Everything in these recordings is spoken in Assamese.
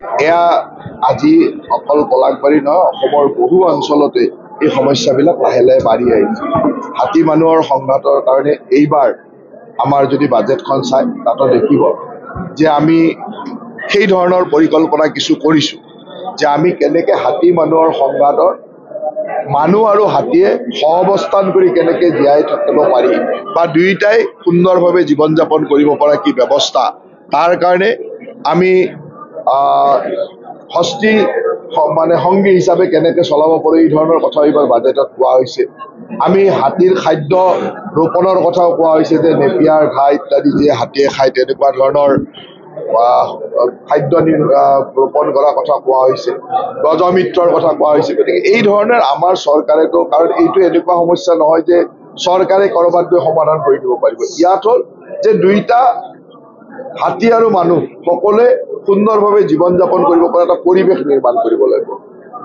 এয়া আজি অকল পলাশবাৰী নহয়, অসমৰ বহু অঞ্চলতে এই সমস্যাবিলাক লাহে লাহে বাঢ়ি আহিছে। হাতী মানুহৰ সংঘাতৰ কাৰণে এইবাৰ আমাৰ যদি বাজেটখন চাই তাতো দেখিব যে আমি সেই ধৰণৰ পৰিকল্পনা কিছু কৰিছোঁ যে আমি কেনেকৈ হাতী মানুহৰ সংঘাতৰ মানুহ আৰু হাতীয়ে সহাৱস্থান কৰি কেনেকৈ জীয়াই থাকিব পাৰি বা দুয়োটাই সুন্দৰভাৱে জীৱন যাপন কৰিব পৰা কি ব্যৱস্থা, তাৰ কাৰণে আমি হস্তি সংগী হিচাপে কেনেকৈ চলাব পাৰোঁ এই ধৰণৰ কথা এইবাৰ বাজেটত কোৱা হৈছে। আমি হাতীৰ খাদ্য ৰোপণৰ কথাও কোৱা হৈছে যে নেপিয়াৰ ঘাঁহ ইত্যাদি যিয়ে হাতীয়ে খায় তেনেকুৱা ধৰণৰ খাদ্য ৰোপণ কৰাৰ কথা কোৱা হৈছে, গজমিত্ৰৰ কথা কোৱা হৈছে। গতিকে এই ধৰণৰ আমাৰ চৰকাৰেতো, কাৰণ এইটো এনেকুৱা সমস্যা নহয় যে চৰকাৰে ক'ৰবাত গৈ সমাধান কৰি দিব পাৰিব। ইয়াত হ'ল যে দুইটা হাতী আৰু মানুহ সকলোৱে সুন্দৰভাৱে জীৱন যাপন কৰিব পৰা এটা পৰিৱেশ নিৰ্মাণ কৰিব লাগিব।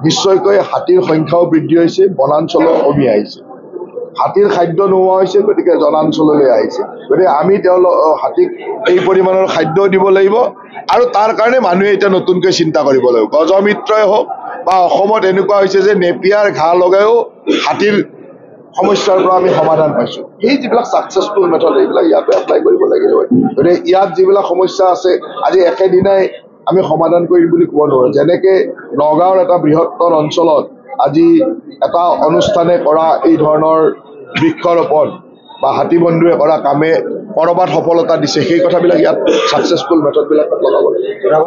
নিশ্চয়কৈ হাতীৰ সংখ্যাও বৃদ্ধি হৈছে, বনাঞ্চলো কমি আহিছে, হাতীৰ খাদ্য নোহোৱা হৈছে, গতিকে জনাঞ্চললৈ আহিছে। গতিকে আমি হাতীক এই পৰিমাণৰ খাদ্যও দিব লাগিব আৰু তাৰ কাৰণে মানুহে এতিয়া নতুনকৈ চিন্তা কৰিব লাগিব। গজমিত্ৰই হওক বা অসমত এনেকুৱা হৈছে যে নেপিয়াৰ ঘাঁহ লগাইও হাতীৰ সমস্যাৰ পৰা আমি সমাধান পাইছোঁ। সেই যিবিলাক ছাকচেছফুল মেথড এইবিলাক ইয়াতো এপ্লাই কৰিব লাগিব। গতিকে ইয়াত যিবিলাক সমস্যা আছে আজি একেদিনাই আমি সমাধান কৰিম বুলি ক'ব নোৱাৰোঁ। যেনেকৈ নগাঁৱৰ এটা বৃহত্তৰ অঞ্চলত আজি এটা অনুষ্ঠানে কৰা এই ধৰণৰ বৃক্ষৰোপণ বা হাতী বন্ধুৱে কৰা কামে ক'ৰবাত সফলতা দিছে, সেই কথাবিলাক ইয়াত ছাকচেছফুল মেথডবিলাকত লগাব লাগিব।